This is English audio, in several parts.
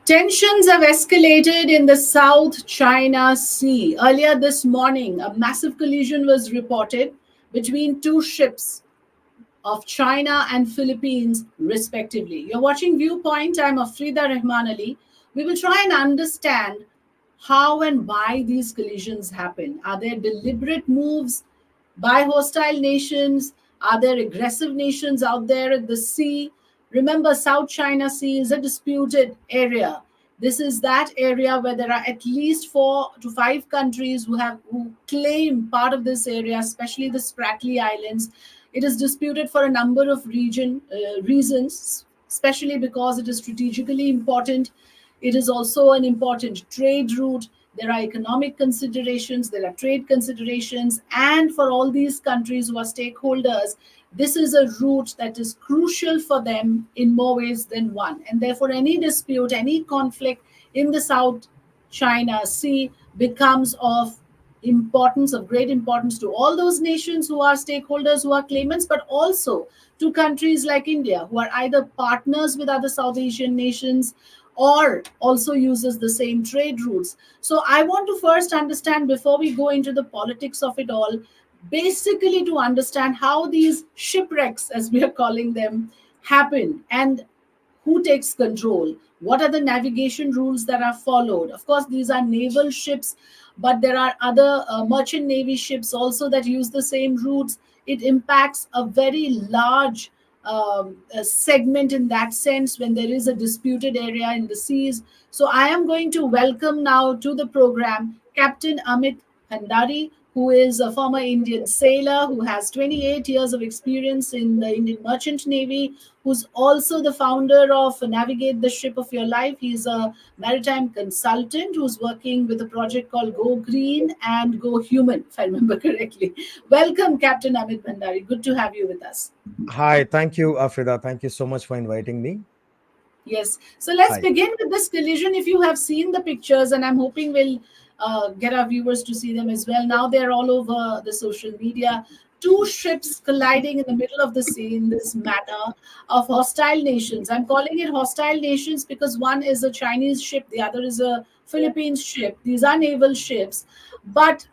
Tensions have escalated in the South China Sea. Earlier this morning, a massive collision was reported between two ships of China and Philippines, respectively. You're watching Viewpoint. I'm Afrida Rahman Ali. We will try and understand how and why these collisions happen. Are there deliberate moves by hostile nations? Are there aggressive nations out there at the sea? Remember, South China Sea is a disputed area. This is that area where there are at least 4 to 5 countries who claim part of this area, especially the Spratly Islands. It is disputed for a number of reasons, especially because it is strategically important. It is also an important trade route. There are economic considerations, there are trade considerations, and for all these countries who are stakeholders, this is a route that is crucial for them in more ways than one. And therefore, any dispute, any conflict in the South China Sea becomes of great importance to all those nations who are stakeholders, who are claimants, but also to countries like India, who are either partners with other South Asian nations or also uses the same trade routes. So I want to first understand, before we go into the politics of it all, basically to understand how these shipwrecks, as we are calling them, happen and who takes control. What are the navigation rules that are followed? Of course, these are naval ships, but there are other merchant navy ships also that use the same routes. It impacts a very large segment in that sense when there is a disputed area in the seas. So I am going to welcome now to the program Captain Amit Bhandari, who is a former Indian sailor who has 28 years of experience in the Indian Merchant Navy, who's also the founder of Navigate the Ship of Your Life. He's a maritime consultant who's working with a project called Go Green and Go Human, if I remember correctly. Welcome, Captain Amit Bhandari. Good to have you with us. Hi, thank you, Afrida. Thank you so much for inviting me. Yes. So let's Hi. begin with this collision. If you have seen the pictures, and I'm hoping we'll get our viewers to see them as well. Now they're all over the social media. Two ships colliding in the middle of the sea in this manner of hostile nations. I'm calling it hostile nations because one is a Chinese ship, the other is a Philippines ship. These are naval ships. But,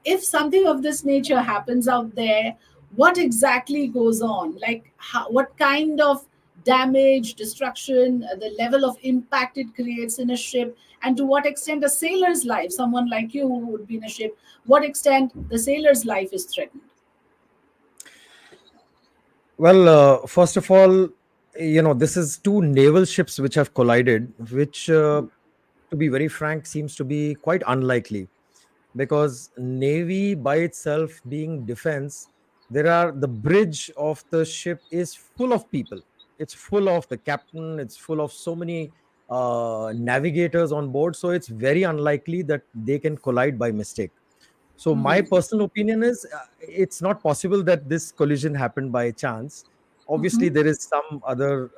if something of this nature happens out there, what exactly goes on? Like, what kind of damage, destruction, the level of impact it creates in a ship, and to what extent a sailor's life, someone like you who would be in a ship, what extent the sailor's life is threatened. Well, first of all, this is two naval ships which have collided, which, to be very frank, seems to be quite unlikely because Navy by itself being defense, the bridge of the ship is full of people. It's full of the captain, it's full of so many navigators on board. So it's very unlikely that they can collide by mistake. So my Mhm. personal opinion is it's not possible that this collision happened by chance. Obviously, Mhm. there is some other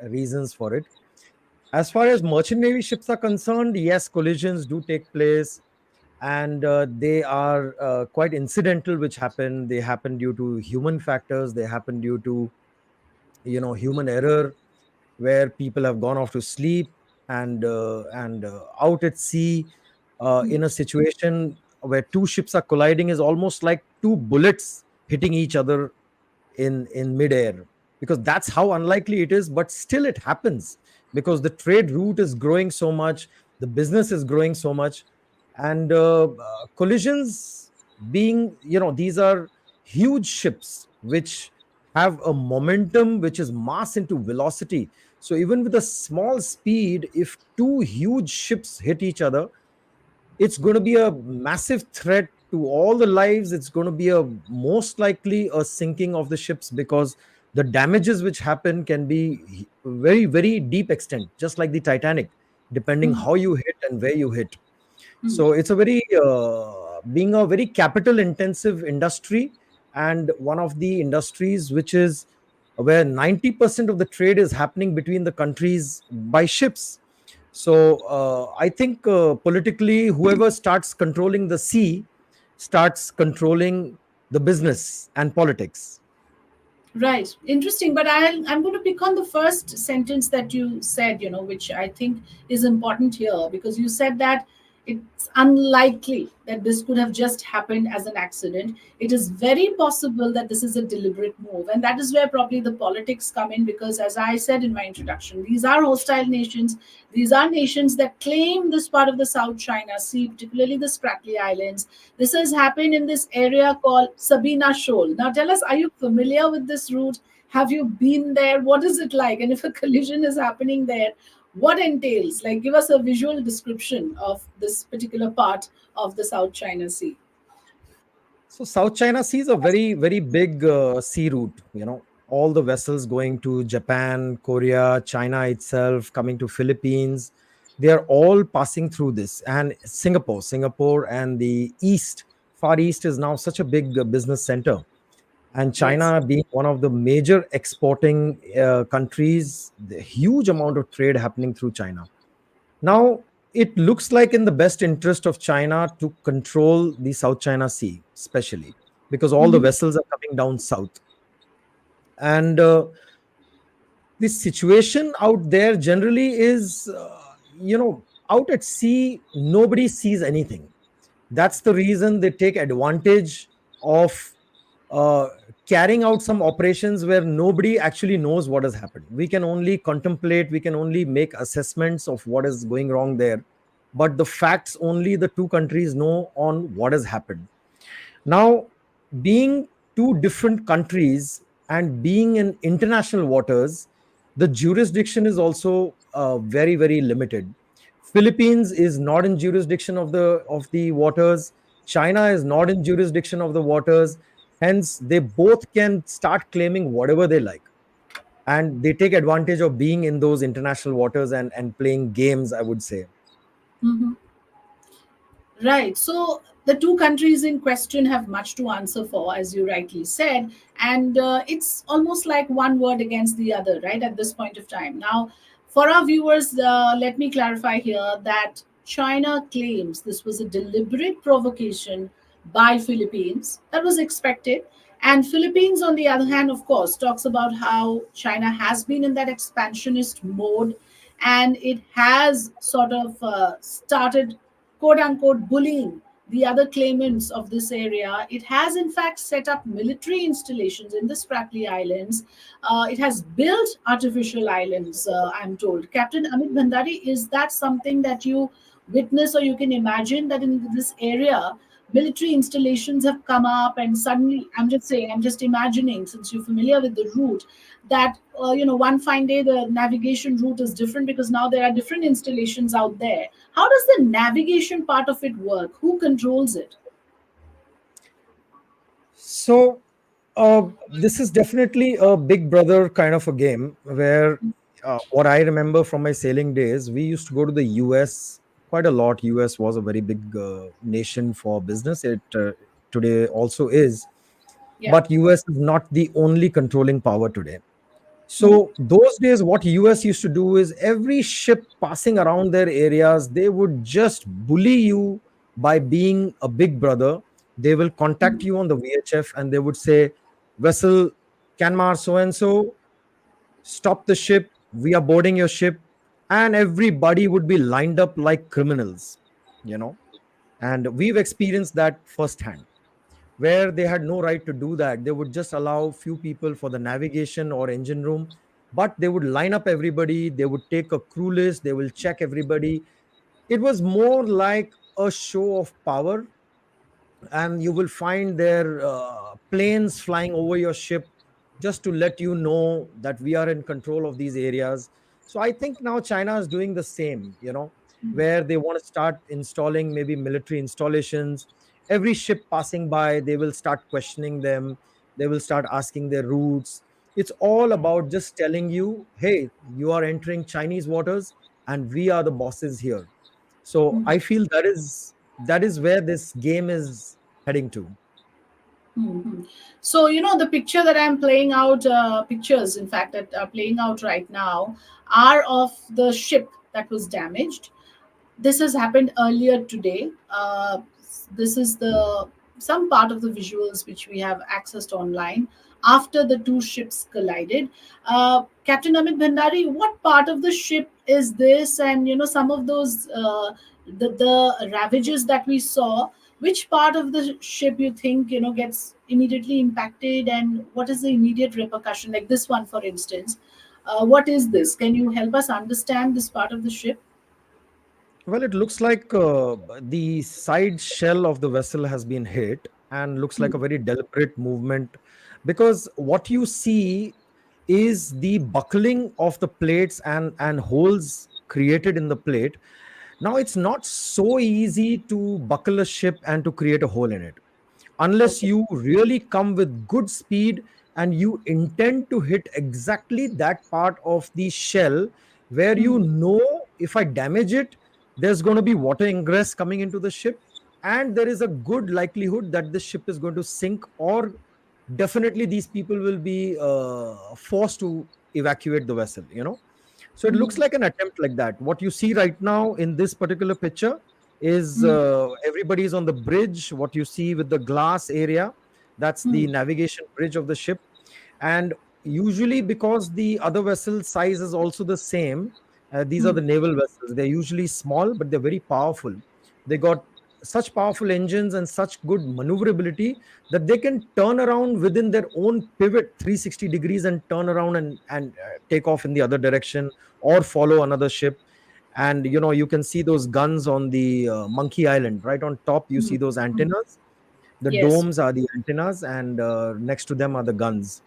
reasons for it. As far as merchant navy ships are concerned, yes, collisions do take place, and they are quite incidental, which happen. They happen due to human factors. They happen due to human error, where people have gone off to sleep and out at sea in a situation where two ships are colliding is almost like two bullets hitting each other in midair, because that's how unlikely it is, but still it happens because the trade route is growing so much, the business is growing so much, and collisions, being these are huge ships which have a momentum which is mass into velocity. So even with a small speed, if two huge ships hit each other, it's going to be a massive threat to all the lives. It's going to be a most likely a sinking of the ships, because the damages which happen can be very, very deep extent, just like the Titanic, depending how you hit and where you hit. So it's a very being a very capital intensive industry, and one of the industries which is where 90% of the trade is happening between the countries by ships. So I think politically, whoever starts controlling the sea starts controlling the business and politics. Right. Interesting. But I'm going to pick on the first sentence that you said, which I think is important here, because you said that it's unlikely that this could have just happened as an accident. It is very possible that this is a deliberate move. And that is where probably the politics come in, because as I said in my introduction, these are hostile nations. These are nations that claim this part of the South China Sea, particularly the Spratly Islands. This has happened in this area called Sabina Shoal. Now, tell us, are you familiar with this route? Have you been there? What is it like? And if a collision is happening there, what entails? Like, give us a visual description of this particular part of the South China Sea. So South China Sea is a very, very big sea route. All the vessels going to Japan, Korea, China itself, coming to Philippines, they are all passing through this. And Singapore and the East, Far East is now such a big business center. And Yes. China being one of the major exporting countries, the huge amount of trade happening through China. Now, it looks like in the best interest of China to control the South China Sea, especially because all the Mm-hmm. vessels are coming down south. And the situation out there generally is, out at sea, nobody sees anything. That's the reason they take advantage of uh, carrying out some operations where nobody actually knows what has happened. We can only contemplate, we can only make assessments of what is going wrong there. But the facts only the two countries know on what has happened. Now, being two different countries and being in international waters, the jurisdiction is also very, very limited. Philippines is not in jurisdiction of the waters. China is not in jurisdiction of the waters. Hence, they both can start claiming whatever they like, and they take advantage of being in those international waters and playing games, I would say. Mm-hmm. Right. So the two countries in question have much to answer for, as you rightly said. And it's almost like one word against the other, right, at this point of time. Now, for our viewers, let me clarify here that China claims this was a deliberate provocation by Philippines. That was expected. And Philippines, on the other hand, of course, talks about how China has been in that expansionist mode, and it has sort of started, quote unquote, bullying the other claimants of this area. It has, in fact, set up military installations in the Spratly Islands. It has built artificial islands, I'm told. Captain Amit Bhandari, is that something that you witness, or you can imagine that in this area, military installations have come up, and suddenly, I'm just saying, I'm just imagining, since you're familiar with the route, that one fine day the navigation route is different because now there are different installations out there. How does the navigation part of it work? Who controls it? So, this is definitely a big brother kind of a game where what I remember from my sailing days, we used to go to the US quite a lot. US was a very big nation for business. It today also is, Yeah. but US is not the only controlling power today. Mhm. So those days, what US used to do is every ship passing around their areas, they would just bully you by being a big brother. They will contact you on the VHF and they would say, vessel Canmar so and so, stop the ship. We are boarding your ship. And everybody would be lined up like criminals, you know. And we've experienced that firsthand where they had no right to do that. They would just allow few people for the navigation or engine room, but they would line up everybody. They would take a crew list. They will check everybody. It was more like a show of power, and you will find their planes flying over your ship just to let you know that we are in control of these areas. So I think now China is doing the same, where they want to start installing maybe military installations. Every ship passing by, they will start questioning them. They will start asking their routes. It's all about just telling you, hey, you are entering Chinese waters and we are the bosses here. So I feel that is where this game is heading to. Mhm. So, the picture that I'm playing out, pictures, in fact, that are playing out right now are of the ship that was damaged. This has happened earlier today. This is the some part of the visuals which we have accessed online. after the two ships collided. Captain Amit Bhandari, what part of the ship is this? And some of those the ravages that we saw. Which part of the ship you think gets immediately impacted, and what is the immediate repercussion? Like this one, for instance. What is this? Can you help us understand this part of the ship? Well, it looks like the side shell of the vessel has been hit and looks like Hmm. a very deliberate movement, because what you see is the buckling of the plates and holes created in the plate. Now, it's not so easy to buckle a ship and to create a hole in it unless Okay. you really come with good speed and you intend to hit exactly that part of the shell where Hmm. if I damage it, there's going to be water ingress coming into the ship, and there is a good likelihood that the ship is going to sink, or definitely these people will be forced to evacuate the vessel. So it looks Hmm. like an attempt like that. What you see right now in this particular picture is Hmm. everybody is on the bridge. What you see with the glass area, that's Hmm. the navigation bridge of the ship. And usually, because the other vessel size is also the same, these are Hmm. the naval vessels. They're usually small, but they're very powerful. They got such powerful engines and such good maneuverability that they can turn around within their own pivot 360 degrees and turn around and take off in the other direction or follow another ship. And you can see those guns on the Monkey Island. Right on top you Hmm. see those Hmm. antennas. The Yes. domes are the antennas, and next to them are the guns.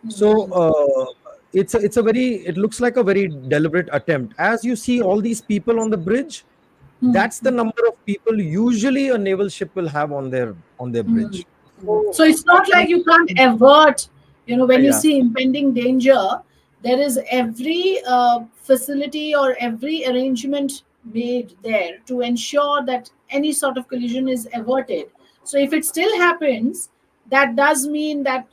So Hmm. it looks like a very deliberate attempt. As you see all these people on the bridge, Hmm. that's the number of people usually a naval ship will have on their Hmm. bridge. Hmm. So So it's not like you can't avert, when you yeah. see impending danger, there is every facility or every arrangement made there to ensure that any sort of collision is averted. So if it still happens, that does mean that,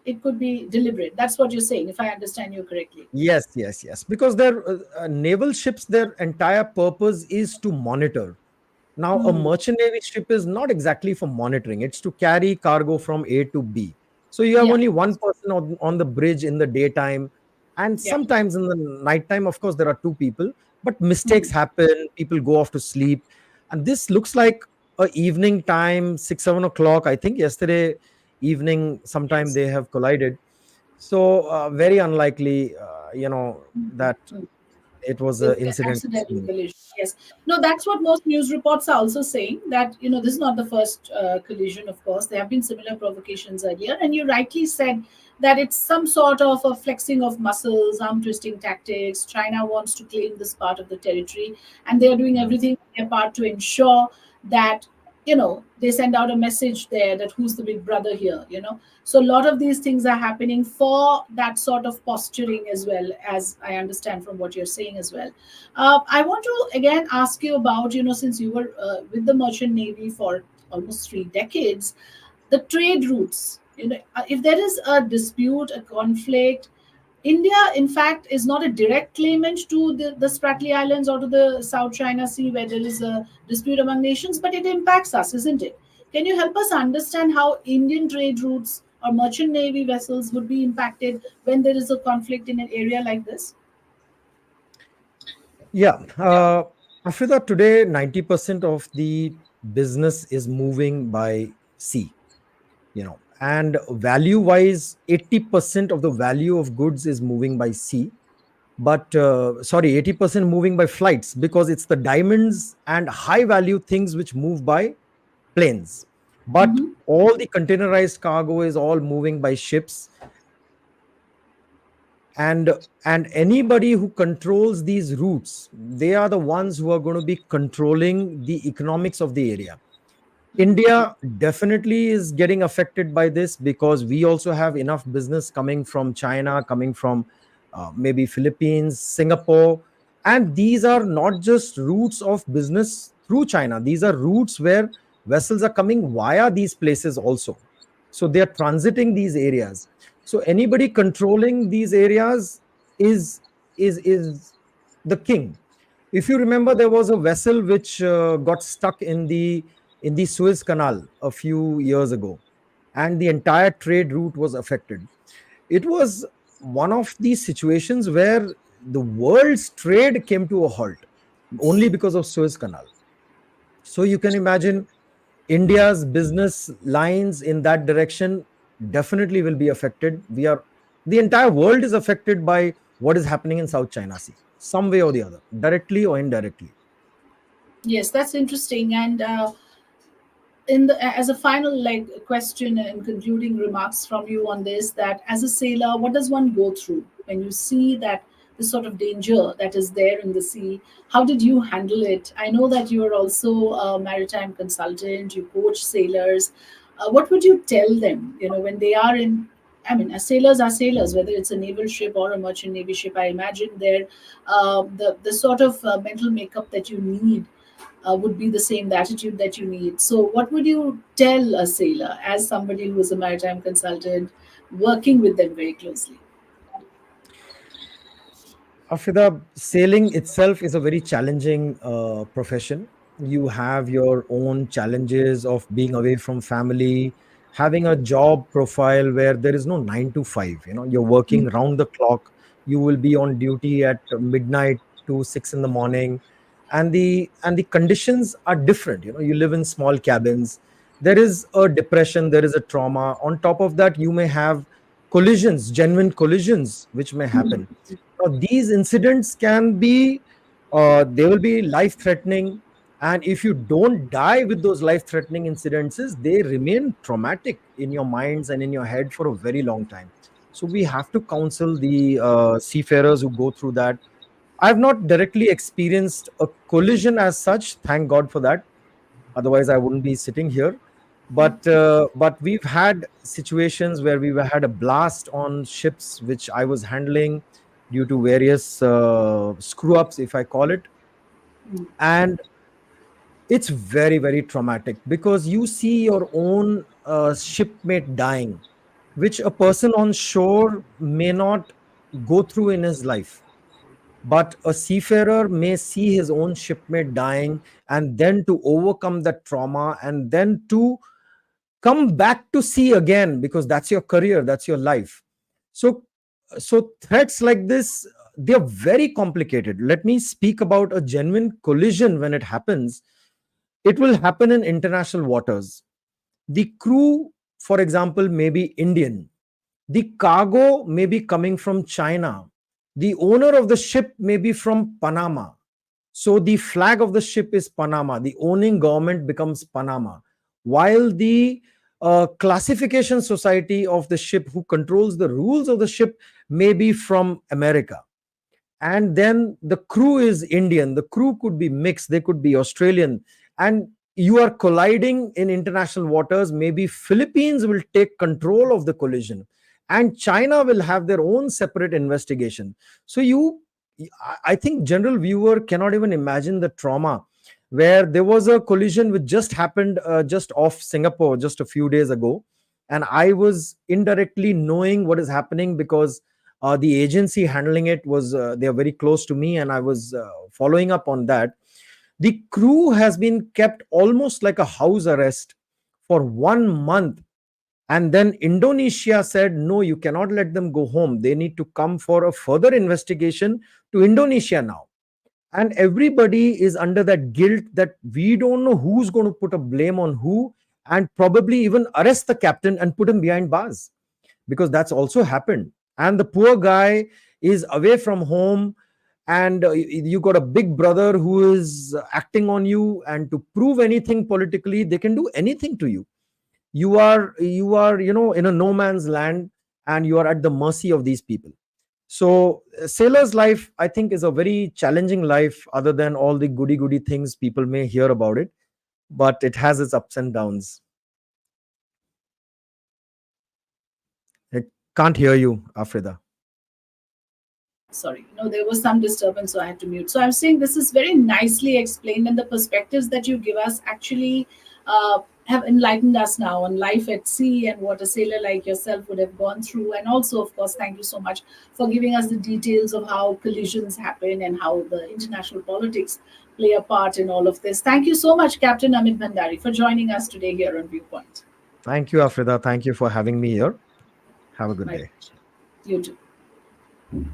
it could be deliberate. That's what you're saying, if I understand you correctly. Yes, yes, yes. Because their naval ships, their entire purpose is to monitor. Now, a Hmm. merchant navy ship is not exactly for monitoring, it's to carry cargo from A to B. So you have Yeah. only one person on the bridge in the daytime, and Yeah. sometimes in the nighttime, of course, there are two people, but Hmm. mistakes happen, people go off to sleep. And this looks like a evening time, 6, 7 o'clock. I think yesterday evening, sometime Yes. they have collided. So very unlikely, Hmm. that Hmm. it was an With incident accidental scene. collision. Yes. No, that's what most news reports are also saying, that this is not the first collision. Of course, there have been similar provocations earlier, and you rightly said that it's some sort of a flexing of muscles, arm twisting tactics. China wants to claim this part of the territory, and they are doing Mm. everything on their part to ensure that they send out a message there that who's the big brother here. So a lot of these things are happening for that sort of posturing, as well, as I understand from what you're saying as well. I want to again ask you about, since you were with the merchant navy for almost 3 decades, the trade routes. If there is a dispute, a conflict, India, in fact, is not a direct claimant to the Spratly Islands or to the South China Sea where there is a dispute among nations, but it impacts us, isn't it? Can you help us understand how Indian trade routes or merchant navy vessels would be impacted when there is a conflict in an area like this? Yeah. Afrida, today, 90% of the business is moving by sea, and value wise, 80% of the value of goods is moving by sea. But, sorry, 80% moving by flights, because it's the diamonds and high value things which move by planes. But Hmm. all the containerized cargo is all moving by ships, and and anybody who controls these routes, they are the ones who are going to be controlling the economics of the area. India definitely is getting affected by this, because we also have enough business coming from China, coming from maybe Philippines, Singapore. And these are not just routes of business through China, these are routes where vessels are coming via these places also. So they are transiting these areas. So anybody controlling these areas is the king. If you remember, there was a vessel which got stuck in the Suez Canal a few years ago. and the entire trade route was affected. It was one of these situations where the world's trade came to a halt only because of Suez Canal. So you can imagine India's business lines in that direction definitely will be affected. The entire world is affected by what is happening in South China Sea, some way or the other, directly or indirectly. Yes, that's interesting. And in the as a final like question and concluding remarks from you on this, that as a sailor, what does one go through when you see that this sort of danger that is there in the sea? How did you handle it? I know that you are also a maritime consultant, you coach sailors. What would you tell them, when they are in, I mean, as sailors are sailors, whether it's a naval ship or a merchant navy ship. I imagine there, the sort of mental makeup that you need would be the same, the attitude that you need. So, what would you tell a sailor as somebody who is a maritime consultant working with them very closely? Afida, sailing itself is a very challenging profession. You have your own challenges of being away from family, having a job profile where there is no 9 to 5. You're working round the clock. You will be on duty at midnight to 6 in the morning, and the conditions are different. You live in small cabins. There is a depression. There is a trauma. On top of that, you may have collisions, genuine collisions, which may happen. Now, these incidents can be, they will be life threatening. And if you don't die with those life threatening incidences, they remain traumatic in your minds and in your head for a very long time. So, we have to counsel the seafarers who go through that. I've not directly experienced a collision as such, thank God for that. Otherwise, I wouldn't be sitting here. But we've had situations where we've had a blast on ships which I was handling due to various screw ups, if I call it. And it's very, very traumatic because you see your own shipmate dying, which a person on shore may not go through in his life. But a seafarer may see his own shipmate dying, and then to overcome that trauma and then to come back to sea again, because that's your career, that's your life. So so threats like this, they're very complicated. Let me speak about a genuine collision. When it happens, it will happen in international waters. The crew, for example, may be Indian. The cargo may be coming from China. The owner of the ship may be from Panama. So the flag of the ship is Panama. The owning government becomes Panama. While the classification society of the ship, who controls the rules of the ship, may be from America. And then the crew is Indian. The crew could be mixed, they could be Australian. And you are colliding in international waters. Maybe Philippines will take control of the collision, and China will have their own separate investigation. So I think general viewer cannot even imagine the trauma, where there was a collision which just happened just off Singapore just a few days ago, and I was indirectly knowing what is happening because the agency handling it was, they are very close to me, and I was following up on that. The crew has been kept almost like a house arrest for 1 month, and then Indonesia said, no, you cannot let them go home. They need to come for a further investigation to Indonesia now. And everybody is under that guilt that we don't know who's going to put a blame on who, and probably even arrest the captain and put him behind bars, because that's also happened. And the poor guy is away from home, and you got a big brother who is acting on you, and to prove anything politically, they can do anything to you. You are in a no man's land, and you are at the mercy of these people. So sailor's life, I think, is a very challenging life, other than all the goody goody things people may hear about it, but it has its ups and downs. I can't hear you, Afrida. Sorry, there was some disturbance, so I had to mute. So I'm saying this is very nicely explained, and the perspectives that you give us actually have enlightened us now on life at sea and what a sailor like yourself would have gone through. And also, of course, thank you so much for giving us the details of how collisions happen and how the international politics play a part in all of this. Thank you so much, Captain Amit Bhandari, for joining us today here on Viewpoint. Thank you, Afrida. Thank you for having me here. Have a good My day. pleasure. You too.